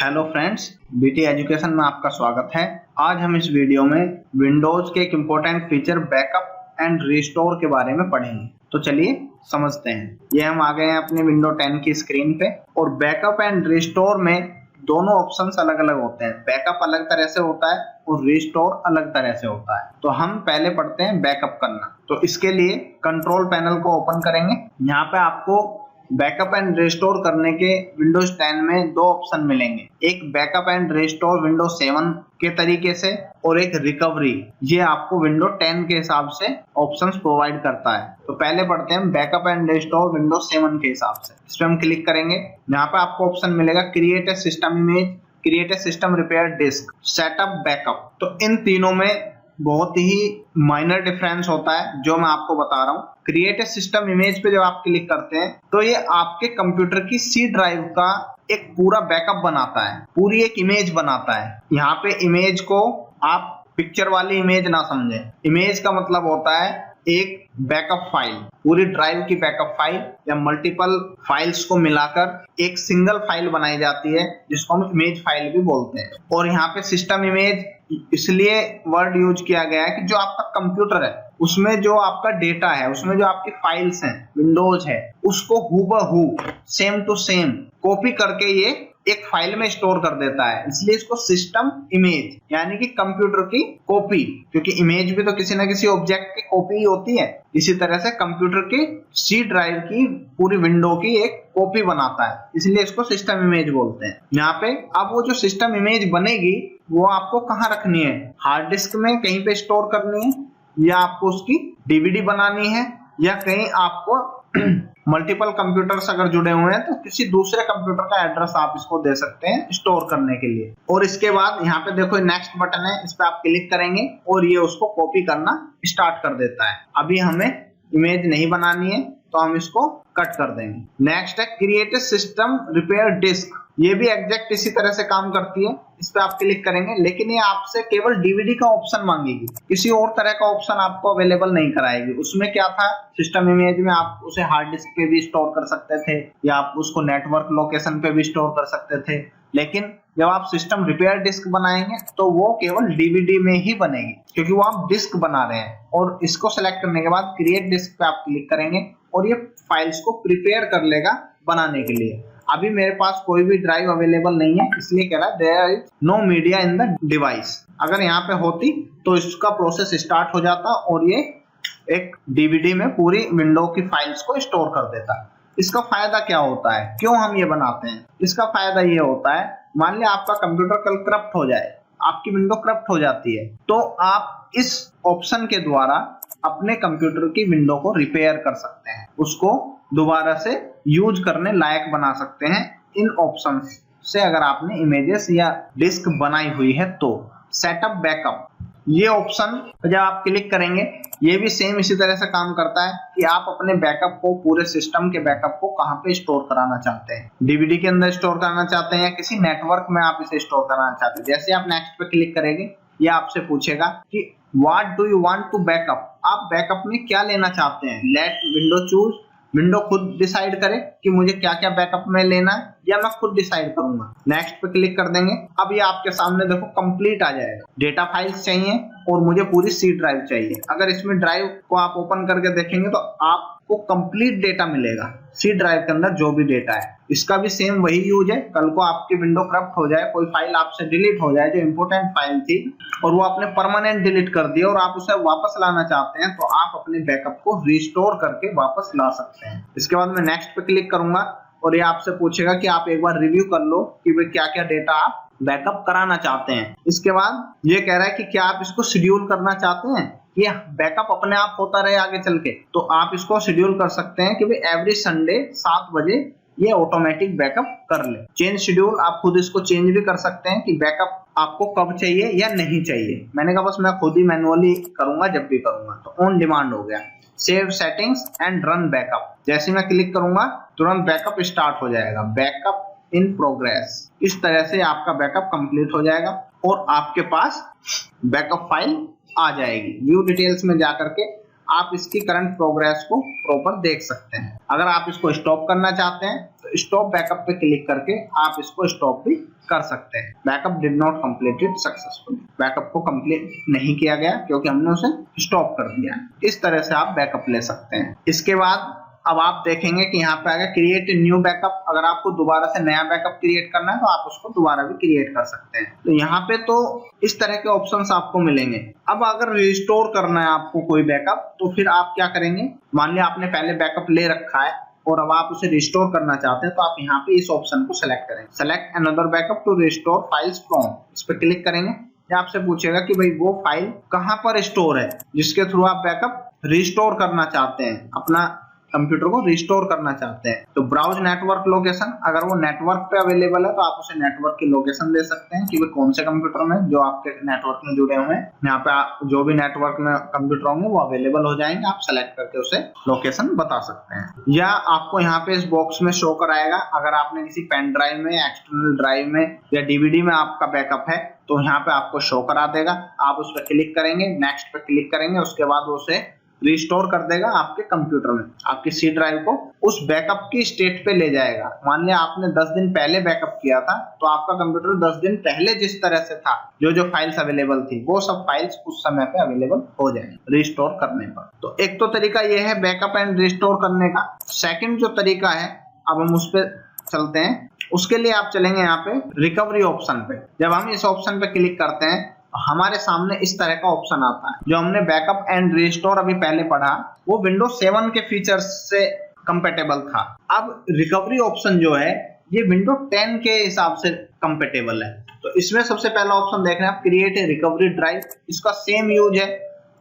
Hello friends, BT education में आपका स्वागत है। आज हम इस वीडियो में विंडोज के एक important feature backup and restore के बारे में पढ़ेंगे। तो चलिए समझते हैं। ये हम आ गए हैं अपने विंडो 10 की स्क्रीन पे और बैकअप एंड रिस्टोर में दोनों ऑप्शंस अलग अलग होते हैं। बैकअप अलग तरह से होता है और रिस्टोर अलग तरह से होता है। तो हम पहले पढ़ते हैं बैकअप करना। तो इसके लिए कंट्रोल पैनल को ओपन करेंगे। यहाँ पे आपको बैकअप एंड रिस्टोर करने के विंडोज 10 में दो ऑप्शन मिलेंगे, एक बैकअप एंड रिस्टोर विंडोज 7 के तरीके से और एक रिकवरी। ये आपको विंडो 10 के हिसाब से ऑप्शंस प्रोवाइड करता है। तो पहले पढ़ते हैं बैकअप एंड रिस्टोर विंडोज 7 के हिसाब से। इस पर हम क्लिक करेंगे। यहाँ पे आपको ऑप्शन मिलेगा create a system image, create a system repair disk, setup backup. तो इन तीनों में बहुत ही माइनर डिफरेंस होता है जो मैं आपको बता रहा हूँ। क्रिएट ए सिस्टम इमेज पे जब आप क्लिक करते हैं तो ये आपके कंप्यूटर की सी ड्राइव का एक पूरा बैकअप बनाता है, पूरी एक इमेज बनाता है। यहाँ पे इमेज को आप पिक्चर वाली इमेज ना समझें। इमेज का मतलब होता है एक बैकअप फाइल, पूरी ड्राइव की बैकअप फाइल या मल्टीपल फाइल्स को मिलाकर एक सिंगल फाइल बनाई जाती है जिसको हम इमेज फाइल भी बोलते हैं। और यहाँ पे सिस्टम इमेज इसलिए वर्ड यूज किया गया है कि जो आपका कंप्यूटर है उसमें जो आपका डेटा है, उसमें जो आपकी फाइल्स हैं, विंडोज है, उसको हूबहू सेम टू सेम कॉपी करके ये एक फाइल में स्टोर कर देता है। इसलिए इसको सिस्टम इमेज यानी कि कंप्यूटर की कॉपी, क्योंकि इमेज भी तो किसी ना किसी ऑब्जेक्ट की कॉपी ही होती है। इसी तरह से कंप्यूटर की सी ड्राइव की पूरी विंडो की एक कॉपी बनाता है, इसलिए इसको सिस्टम इमेज बोलते हैं। यहाँ पे अब वो जो सिस्टम इमेज बनेगी वो आपको कहाँ रखनी है, हार्ड डिस्क में कहीं पे स्टोर करनी है, या आपको उसकी डीवीडी बनानी है, या कहीं आपको मल्टीपल कंप्यूटर्स अगर जुड़े हुए हैं तो किसी दूसरे कंप्यूटर का एड्रेस आप इसको दे सकते हैं स्टोर करने के लिए। और इसके बाद यहाँ पे देखो नेक्स्ट बटन है, इस पे आप क्लिक करेंगे और ये उसको कॉपी करना स्टार्ट कर देता है। अभी हमें इमेज नहीं बनानी है तो हम इसको कट कर देंगे। नेक्स्ट है create a system repair disk. ये भी एग्जैक्ट इसी तरह से काम करती है। इस पे आप क्लिक करेंगे, लेकिन ये आपसे केवल डीवीडी का ऑप्शन मांगेगी, किसी और तरह का ऑप्शन आपको अवेलेबल नहीं कराएगी। उसमें क्या था, सिस्टम इमेज में आप उसे हार्ड डिस्क पे भी स्टोर कर सकते थे या आप उसको नेटवर्क लोकेशन पे भी स्टोर कर सकते थे, लेकिन जब आप सिस्टम रिपेयर डिस्क बनाएंगे तो वो केवल डीवीडी में ही बनेगी, क्योंकि वो आप डिस्क बना रहे हैं। और इसको सेलेक्ट करने के बाद क्रिएट डिस्क पे आप क्लिक करेंगे और ये फाइल्स को प्रिपेयर कर लेगा बनाने के लिए। अभी मेरे पास कोई भी ड्राइव अवेलेबल नहीं है, इसलिए कह रहा है there is no media in the device. अगर यहाँ पे होती तो इसका प्रोसेस स्टार्ट हो जाता और ये एक डीवीडी में पूरी विंडो की फाइल्स को स्टोर कर देता। इसका फायदा क्या होता है, क्यों हम ये बनाते हैं? इसका फायदा ये होता है, मान लिया आपका कंप्यूटर कल करप्ट हो जाए, आपकी विंडो करप्ट हो जाती है, तो आप इस ऑप्शन के द्वारा अपने कंप्यूटर की विंडो को रिपेयर कर सकते हैं, उसको दोबारा से यूज करने लायक बना सकते हैं इन ऑप्शन से। अगर आपने इमेजेस या डिस्क बनाई हुई है तो सेटअप बैकअप, ये ऑप्शन जब आप क्लिक करेंगे ये भी सेम इसी तरह से काम करता है कि आप अपने बैकअप को, पूरे सिस्टम के बैकअप को कहाँ पे स्टोर कराना चाहते हैं, डीवीडी के अंदर स्टोर कराना चाहते हैं या किसी नेटवर्क में आप इसे स्टोर कराना चाहते हैं। जैसे आप नेक्स्ट पे क्लिक करेंगे ये आपसे पूछेगा कि what do you want to backup, आप बैकअप में क्या लेना चाहते हैं। लेट विंडो चूज, विंडो खुद डिसाइड करे कि मुझे क्या क्या बैकअप में लेना है या मैं खुद डिसाइड करूंगा। नेक्स्ट पे क्लिक कर देंगे। अब ये आपके सामने देखो कंप्लीट आ जाएगा। डेटा फाइल्स चाहिए और मुझे पूरी सी ड्राइव चाहिए। अगर इसमें ड्राइव को आप ओपन करके देखेंगे तो आपको कंप्लीट डेटा मिलेगा, सी ड्राइव के अंदर जो भी डेटा है। इसका भी सेम वही यूज है, कल को आपकी विंडो करप्ट हो जाए, कोई फाइल आपसे डिलीट हो जाए जो इंपोर्टेंट फाइल थी और वो आपने परमानेंट डिलीट कर दिया और आप उसे वापस लाना चाहते हैं, तो आप अपने बैकअप को रिस्टोर करके वापस ला सकते हैं। इसके बाद मैं नेक्स्ट पे क्लिक करूंगा और ये आपसे पूछेगा कि आप एक बार रिव्यू कर लो कि वे क्या क्या डेटा आप बैकअप कराना चाहते हैं। इसके बाद ये कह रहा है कि क्या आप इसको शेड्यूल करना चाहते हैं कि बैकअप अपने आप होता रहे आगे चल के, तो आप इसको शेड्यूल कर सकते हैं कि भाई एवरी संडे 7 बजे ये ऑटोमेटिक बैकअप कर ले। चेंज शेड्यूल, आप खुद इसको चेंज भी कर सकते हैं कि बैकअप आपको कब चाहिए या नहीं चाहिए। मैंने कहा बस मैं खुद ही मैनुअली करूंगा जब भी करूंगा, तो ऑन डिमांड हो गया। Save settings and run backup, जैसे मैं क्लिक करूंगा तुरंत बैकअप स्टार्ट हो जाएगा, बैकअप इन प्रोग्रेस। इस तरह से आपका बैकअप कंप्लीट हो जाएगा और आपके पास बैकअप फाइल आ जाएगी। व्यू डिटेल्स में जाकर के आप इसकी करंट प्रोग्रेस को प्रॉपर देख सकते हैं। अगर आप इसको स्टॉप करना चाहते हैं तो स्टॉप बैकअप पे क्लिक करके आप इसको स्टॉप भी कर सकते हैं। Backup did not completed successfully, backup को कंप्लीट नहीं किया गया क्योंकि हमने उसे स्टॉप कर दिया। इस तरह से आप बैकअप ले सकते हैं। इसके बाद अब आप देखेंगे कि यहाँ पे आएगा क्रिएट न्यू बैकअप। अगर आपको दोबारा से नया बैकअप क्रिएट करना है तो आप उसको दोबारा भी क्रिएट कर सकते हैं। तो यहाँ पे तो इस तरह के ऑप्शंस आपको मिलेंगे। अब अगर रिस्टोर करना है आपको कोई बैकअप तो फिर आप क्या करेंगे, मान लिया आपने पहले बैकअप ले रखा है और अब आप उसे रिस्टोर करना चाहते हैं तो आप यहाँ पे इस ऑप्शन को सेलेक्ट करेंगे, select another backup to restore files from. इस पे क्लिक करेंगे, ये आपसे पूछेगा कि भाई वो फाइल कहाँ पर स्टोर है जिसके थ्रू आप बैकअप रिस्टोर करना चाहते हैं, अपना कंप्यूटर को रिस्टोर करना चाहते हैं। तो ब्राउज नेटवर्क लोकेशन, अगर वो नेटवर्क पे अवेलेबल है तो आप उसे नेटवर्क की लोकेशन दे सकते हैं कि वो कौन से कंप्यूटर में जो आपके नेटवर्क में जुड़े हुए हैं। यहाँ पे आप जो भी नेटवर्क में कंप्यूटर होंगे वो अवेलेबल हो जाएंगे, आप सेलेक्ट करके उसे लोकेशन बता सकते हैं। या आपको यहाँ पे इस बॉक्स में शो कराएगा, अगर आपने किसी पेन ड्राइव में, एक्सटर्नल ड्राइव में या डीवीडी में आपका बैकअप है तो यहाँ पे आपको शो करा देगा। आप उस पर क्लिक करेंगे, नेक्स्ट पे क्लिक करेंगे, उसके बाद उसे रिस्टोर कर देगा आपके कंप्यूटर में, आपकी सी ड्राइव को उस बैकअप की स्टेट पे ले जाएगा। मान लिया आपने 10 दिन पहले बैकअप किया था तो आपका कंप्यूटर 10 दिन पहले जिस तरह से था, जो फाइल्स अवेलेबल थी वो सब फाइल्स उस समय पे अवेलेबल हो जाएंगे रिस्टोर करने पर। तो एक तो तरीका ये है बैकअप एंड रिस्टोर करने का। सेकंड जो तरीका है, अब हम उस पर चलते हैं। उसके लिए आप चलेंगे यहाँ पे रिकवरी ऑप्शन पे। जब हम इस ऑप्शन पे क्लिक करते हैं हमारे सामने इस तरह का ऑप्शन आता है। जो हमने बैकअप एंड रिस्टोर अभी पहले पढ़ा वो विंडोज 7 के फीचर्स से कंपेटेबल था। अब रिकवरी ऑप्शन जो है ये विंडोज 10 के हिसाब से कंपेटेबल है। तो इसमें सबसे पहला ऑप्शन देख रहे हैं आप, क्रिएट ए रिकवरी ड्राइव। इसका सेम यूज है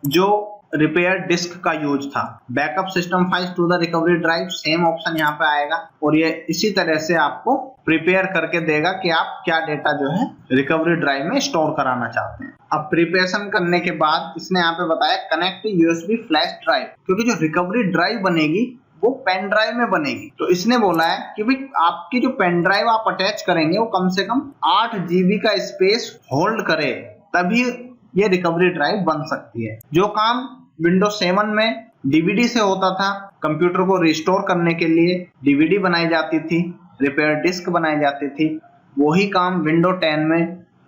जो रिपेयर डिस्क का यूज था। Backup system files to the recovery drive, same option यहाँ पे आएगा और ये इसी तरह से आपको प्रिपेयर करके देगा कि आप क्या डेटा जो है रिकवरी ड्राइव में स्टोर कराना चाहते हैं। अब प्रिपरेशन करने के बाद इसने यहाँ पे बताया कनेक्ट यूएसबी फ्लैश ड्राइव, क्योंकि जो रिकवरी ड्राइव बनेगी वो पेन ड्राइव में बनेगी। तो इसने बोला है कि भाई आपकी जो पेन ड्राइव आप अटैच करेंगे वो कम से कम 8 GB का स्पेस होल्ड करे, तभी ये रिकवरी ड्राइव बन सकती है। जो काम विंडोज 7 में डीवीडी से होता था, कंप्यूटर को रिस्टोर करने के लिए डीवीडी बनाई जाती थी, रिपेयर डिस्क बनाई जाती थी, वही काम विंडोज 10 में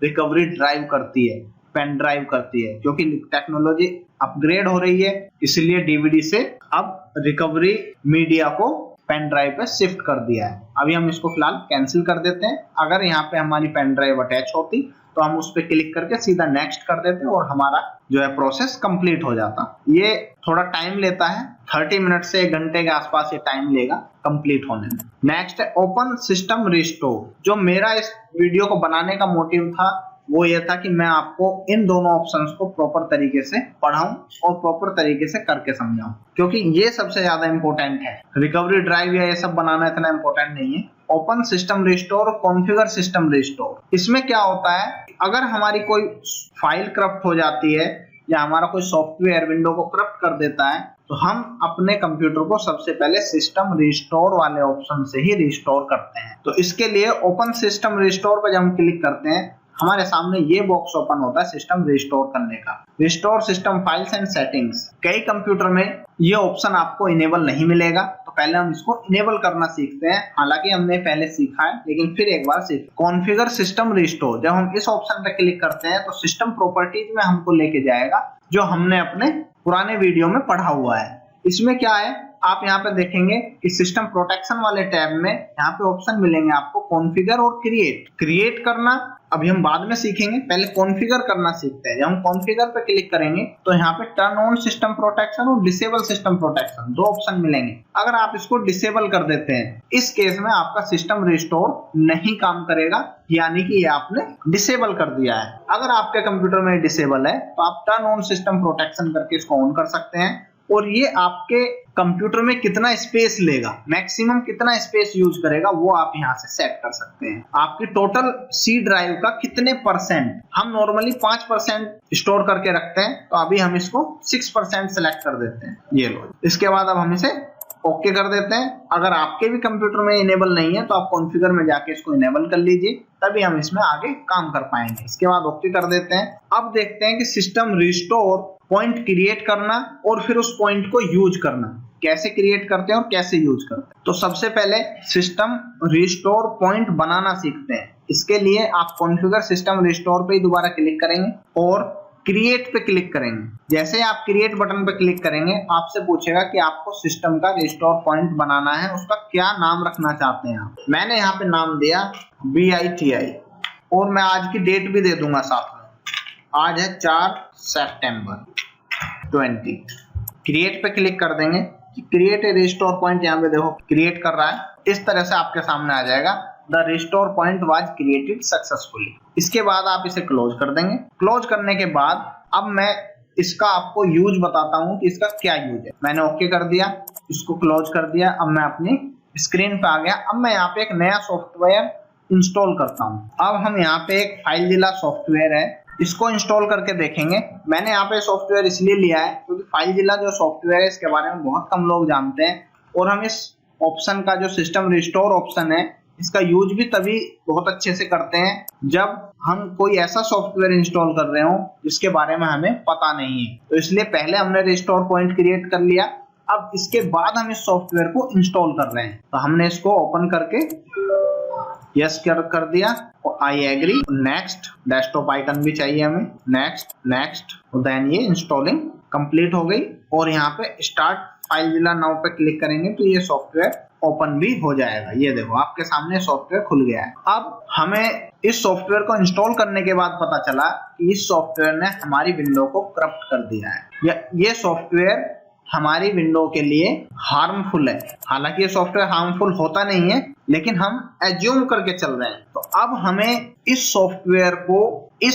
रिकवरी ड्राइव करती है, पेन ड्राइव करती है। क्योंकि टेक्नोलॉजी अपग्रेड हो रही है इसलिए डीवीडी से अब रिकवरी मीडिया को पेन ड्राइव पे शिफ्ट कर दिया है। अभी हम इसको फिलहाल कैंसिल कर देते हैं। अगर यहाँ पे हमारी पेन ड्राइव अटैच होती तो हम उस पर क्लिक करके सीधा नेक्स्ट कर देते और हमारा जो है प्रोसेस कंप्लीट हो जाता। ये थोड़ा टाइम लेता है, 30 मिनट से 1 घंटे के आसपास ये टाइम लेगा कंप्लीट होने में। नेक्स्ट है ओपन सिस्टम रिस्टोर। जो मेरा इस वीडियो को बनाने का मोटिव था वो ये था कि मैं आपको इन दोनों ऑप्शंस को प्रॉपर तरीके से पढ़ाऊं और प्रॉपर तरीके से करके समझाऊं, क्योंकि ये सबसे ज्यादा इंपॉर्टेंट है। रिकवरी ड्राइव या ये सब बनाना इतना इंपॉर्टेंट नहीं है। Open system restore, configure system restore, इसमें क्या होता है, अगर हमारी कोई फाइल करप्ट हो जाती है या हमारा कोई सॉफ्टवेयर विंडो को करप्ट कर देता है तो हम अपने कंप्यूटर को सबसे पहले सिस्टम रिस्टोर वाले ऑप्शन से ही रिस्टोर करते हैं। तो इसके लिए ओपन सिस्टम रिस्टोर पर जब हम क्लिक करते हैं हमारे सामने ये बॉक्स ओपन होता है सिस्टम रिस्टोर करने का, restore system files and settings. कई कंप्यूटर में ये ऑप्शन आपको इनेबल नहीं मिलेगा, तो पहले हम इसको इनेबल करना सीखते हैं। हालांकि हमने पहले सीखा है लेकिन फिर एक बार सीख। कॉन्फ़िगर सिस्टम रिस्टोर, जब हम इस ऑप्शन पे क्लिक करते हैं तो सिस्टम प्रॉपर्टीज में हमको लेके जाएगा जो हमने अपने पुराने वीडियो में पढ़ा हुआ है। इसमें क्या है, आप यहाँ पे देखेंगे कि सिस्टम प्रोटेक्शन वाले टैब में यहाँ पे ऑप्शन मिलेंगे आपको कॉन्फ़िगर और क्रिएट करना अभी हम बाद में सीखेंगे, पहले कॉन्फ़िगर करना सीखते हैं। जब हम कॉन्फ़िगर पे क्लिक करेंगे तो यहाँ पे टर्न ऑन सिस्टम प्रोटेक्शन और डिसेबल सिस्टम प्रोटेक्शन 2 ऑप्शन मिलेंगे। अगर आप इसको डिसेबल कर देते हैं इस केस में आपका सिस्टम रिस्टोर नहीं काम करेगा, यानी कि ये आपने डिसेबल कर दिया है। अगर आपके कंप्यूटर में डिसेबल है तो आप टर्न ऑन सिस्टम प्रोटेक्शन करके इसको ऑन कर सकते हैं और ये आपके कंप्यूटर में कितना स्पेस लेगा, मैक्सिमम कितना स्पेस यूज करेगा वो आप यहाँ से सेट कर सकते हैं। आपकी टोटल सी ड्राइव का कितने परसेंट, हम नॉर्मली 5% स्टोर करके रखते हैं, तो अभी हम इसको 6% सेलेक्ट कर देते हैं। ये लो, इसके बाद अब हम इसे ओके कर देते हैं। अगर आपके भी कंप्यूटर में इनेबल नहीं है तो आप कॉन्फ़िगर में जाके इसको इनेबल कर लीजिए, तभी हम इसमें आगे काम कर पाएंगे। इसके बाद ओके कर देते हैं। अब देखते हैं कि सिस्टम रिस्टोर पॉइंट क्रिएट करना और फिर उस पॉइंट को यूज करना कैसे क्रिएट करते हैं और कैसे यूज करते हैं। तो सबसे पहले सिस्टम रिस्टोर पॉइंट बनाना सीखते हैं। इसके लिए आप कॉन्फ़िगर सिस्टम रिस्टोर पे ही दोबारा क्लिक करेंगे और क्रिएट पे क्लिक करेंगे। जैसे आप क्रिएट बटन पे क्लिक करेंगे आपसे पूछेगा कि आपको सिस्टम का रिस्टोर पॉइंट बनाना है, उसका क्या नाम रखना चाहते हैं आप। मैंने यहाँ पे नाम दिया BITI और मैं आज की डेट भी दे दूंगा साथ में। आज है 4 सितंबर 20। क्रिएट पे क्लिक कर देंगे। क्रिएट ए रिस्टोर पॉइंट, यहाँ पे देखो क्रिएट कर रहा है। इस तरह से आपके सामने आ जाएगा the restore point was created successfully. इसके बाद आप इसे क्लोज कर देंगे। क्लोज करने के बाद अब मैं इसका आपको यूज बताता हूँ कि इसका क्या यूज है। मैंने ओके कर दिया, इसको क्लोज कर दिया। अब मैं अपनी स्क्रीन पे आ गया। अब मैं यहाँ पे एक नया सॉफ्टवेयर इंस्टॉल करता हूँ। अब हम यहाँ पे एक फाइलजिला सॉफ्टवेयर है, इसको इंस्टॉल करके देखेंगे। मैंने यहाँ पे सॉफ्टवेयर इसलिए लिया है क्योंकि फाइलजिला जो सॉफ्टवेयर है इसके बारे में बहुत कम लोग जानते हैं और हम इस ऑप्शन का जो सिस्टम रिस्टोर ऑप्शन है इसका यूज भी तभी बहुत अच्छे से करते हैं जब हम कोई ऐसा सॉफ्टवेयर इंस्टॉल कर रहे हो जिसके बारे में हमें पता नहीं है। तो इसलिए पहले हमने रिस्टोर पॉइंट क्रिएट कर लिया। अब इसके बाद हम इस सॉफ्टवेयर को इंस्टॉल कर रहे हैं। तो हमने इसको ओपन करके यस कर दिया और I agree. Next, desktop icon भी चाहिए हमें। नेक्स्ट नेक्स्ट, देन ये इंस्टॉलिंग कंप्लीट हो गई और यहाँ पे स्टार्ट फाइलजिला नाउ पे क्लिक करेंगे तो ये सॉफ्टवेयर ओपन भी हो जाएगा। ये देखो आपके सामने सॉफ्टवेयर खुल गया है। अब हमें इस सॉफ्टवेयर को इंस्टॉल करने के बाद पता चला कि इस सॉफ्टवेयर ने हमारी विंडो को करप्ट कर दिया है। ये सॉफ्टवेयर हमारी विंडो के लिए हार्मफुल है। हालांकि ये सॉफ्टवेयर हार्मफुल होता नहीं है लेकिन हम एज्यूम करके चल रहे हैं। तो अब हमें इस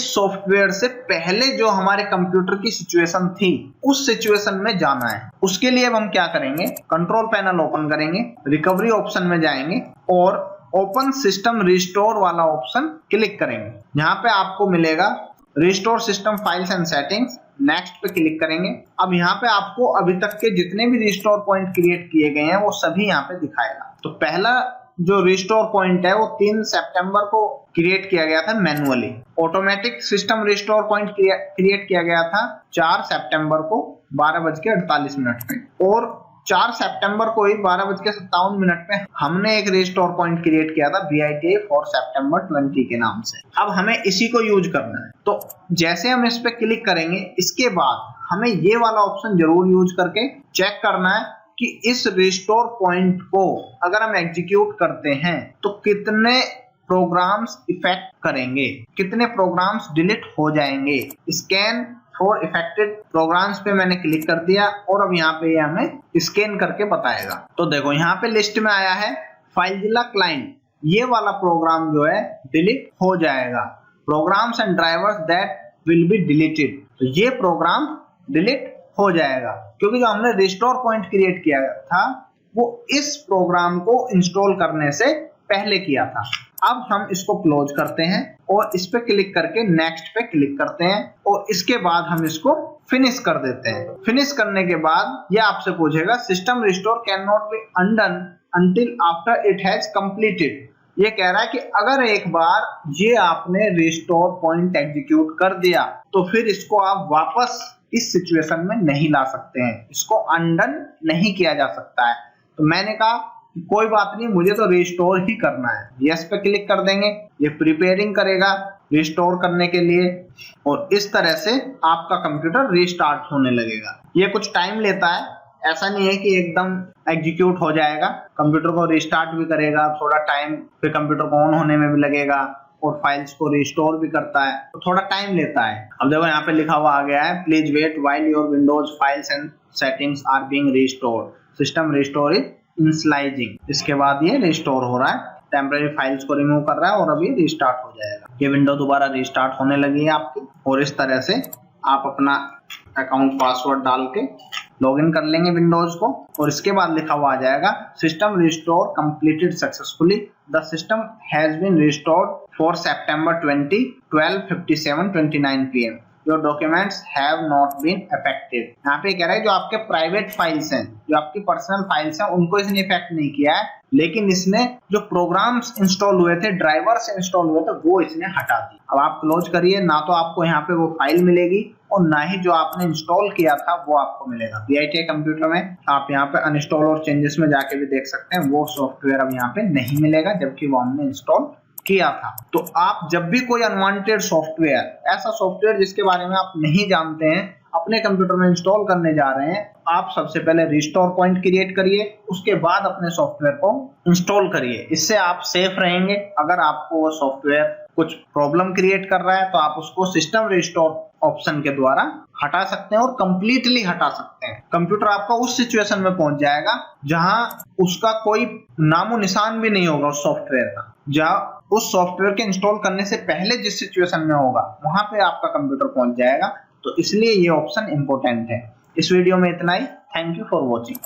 सॉफ्टवेयर से पहले जो हमारे कंप्यूटर की सिचुएशन थी उस सिचुएशन में जाना है। उसके लिए अब हम क्या करेंगे, कंट्रोल पैनल ओपन करेंगे, रिकवरी ऑप्शन में जाएंगे और ओपन सिस्टम रिस्टोर वाला ऑप्शन क्लिक करेंगे। यहाँ पे आपको मिलेगा restore system files and settings. Next पे क्लिक करेंगे। अब यहाँ पे आपको अभी तक के जितने भी रिस्टोर पॉइंट क्रिएट किए गए हैं वो सभी यहाँ पे दिखाएगा। तो पहला जो रिस्टोर पॉइंट है वो 3 सितंबर को क्रिएट किया गया था manually. Automatic system restore point create किया गया था 4 सितंबर को 12:48 पे और 4 सितंबर को ही 12:57 पे हमने एक रिस्टोर पॉइंट क्रिएट किया था BITI फॉर सितंबर 20 के नाम से। अब हमें इसी को यूज करना है। तो जैसे हम इस पे क्लिक करेंगे इसके बाद हमें ये वाला ऑप्शन जरूर यूज करके चेक करना है कि इस रिस्टोर पॉइंट को अगर हम एग्जीक्यूट करते हैं तो कितने प्रोग्राम्स इफेक्ट करेंगे, कितने प्रोग्राम्स डिलीट हो जाएंगे। स्कैन फॉर इफेक्टेड प्रोग्राम्स पे मैंने क्लिक कर दिया और अब यहाँ पे हमें स्कैन करके बताएगा। तो देखो यहाँ पे लिस्ट में आया है फाइलजिला क्लाइंट। ये वाला प्रोग्राम जो है डिलीट हो जाएगा। Programs and drivers that will be deleted. तो ये प्रोग्राम डिलीट हो जाएगा क्योंकि जो हमने रिस्टोर पॉइंट क्रिएट किया था वो इस प्रोग्राम को इंस्टॉल करने से पहले किया था। अब हम इसको क्लोज करते हैं और इस पे क्लिक करके नेक्स्ट पे क्लिक करते हैं और इसके बाद हम इसको फिनिश कर देते हैं। फिनिश करने के बाद ये आपसे पूछेगा system restore can not be undone until after it has completed. ये कह रहा है कि अगर एक बार ये आपने रिस्टोर पॉइंट एग्जीक्यूट कर दिया तो फिर इसको आप वापस इस सिचुएशन में नहीं ला सकते हैं, इसको अनडन नहीं किया जा सकता है। तो मैंने कहा कोई बात नहीं, मुझे तो रिस्टोर ही करना है। यस पे क्लिक कर देंगे, ये प्रिपेयरिंग करेगा रिस्टोर करने के लिए और इस तरह से आपका कंप्यूटर रीस्टार्ट होने लगेगा। ये कुछ टाइम लेता है, ऐसा नहीं है कि एकदम एग्जीक्यूट हो जाएगा। कंप्यूटर को रिस्टार्ट भी करेगा, थोड़ा टाइम फिर कंप्यूटर को ऑन होने में भी लगेगा और फाइल्स को रिस्टोर भी करता है, तो थोड़ा टाइम लेता है। अब देखो यहाँ पे लिखा हुआ आ गया है please wait while your Windows files and settings are being restored, system restore is initialising. इसके बाद ये रिस्टोर हो रहा है, टेम्परेरी फाइल्स को रिमूव कर रहा है और अभी रिस्टार्ट हो जाएगा। ये विंडो दोबारा रिस्टार्ट होने लगी है आपकी और इस तरह से आप अपना अकाउंट पासवर्ड डाल के लॉगिन कर लेंगे विंडोज को और इसके बाद लिखा हुआ आ जाएगा system restore completed successfully, the system has been restored for September 20 12:57 29 PM। Your documents have not been affected. यहाँ पे कह रहा है जो आपके प्राइवेट फाइल्स हैं, जो आपकी पर्सनल फाइल्स हैं, उनको इसने इफेक्ट नहीं किया है, लेकिन इसने जो प्रोग्राम्स इंस्टॉल हुए थे, ड्राइवर्स इंस्टॉल हुए थे, वो इसने हटा दी। अब आप क्लोज करिए, ना तो आपको यहाँ पे वो फाइल मिलेगी और ना ही जो आपने इंस्टॉल किया था वो आपको मिलेगा। VITI कंप्यूटर में आप यहाँ पे अनइंस्टॉल और चेंजेस में जाके भी देख सकते हैं, वो सॉफ्टवेयर अब यहाँ पे नहीं मिलेगा, जबकि वो हमने इंस्टॉल किया था। तो आप जब भी कोई अनवांटेड सॉफ्टवेयर, ऐसा सॉफ्टवेयर जिसके बारे में आप नहीं जानते हैं, अपने कंप्यूटर में इंस्टॉल करने जा रहे हैं, आप सबसे पहले रिस्टोर पॉइंट क्रिएट करिए, उसके बाद अपने सॉफ्टवेयर को इंस्टॉल करिए। इससे आप सेफ रहेंगे। अगर आपको वो सॉफ्टवेयर कुछ प्रॉब्लम क्रिएट कर रहा है तो आप उसको सिस्टम रिस्टोर ऑप्शन के द्वारा हटा सकते हैं और कंप्लीटली हटा सकते हैं। कंप्यूटर आपका उस सिचुएशन में पहुंच जाएगा जहां उसका कोई नामो निशान भी नहीं होगा उस सॉफ्टवेयर का। जहां उस सॉफ्टवेयर के इंस्टॉल करने से पहले जिस सिचुएशन में होगा वहां पे आपका कंप्यूटर पहुंच जाएगा। तो इसलिए ये ऑप्शन इंपॉर्टेंट है। इस वीडियो में इतना ही। Thank you for watching.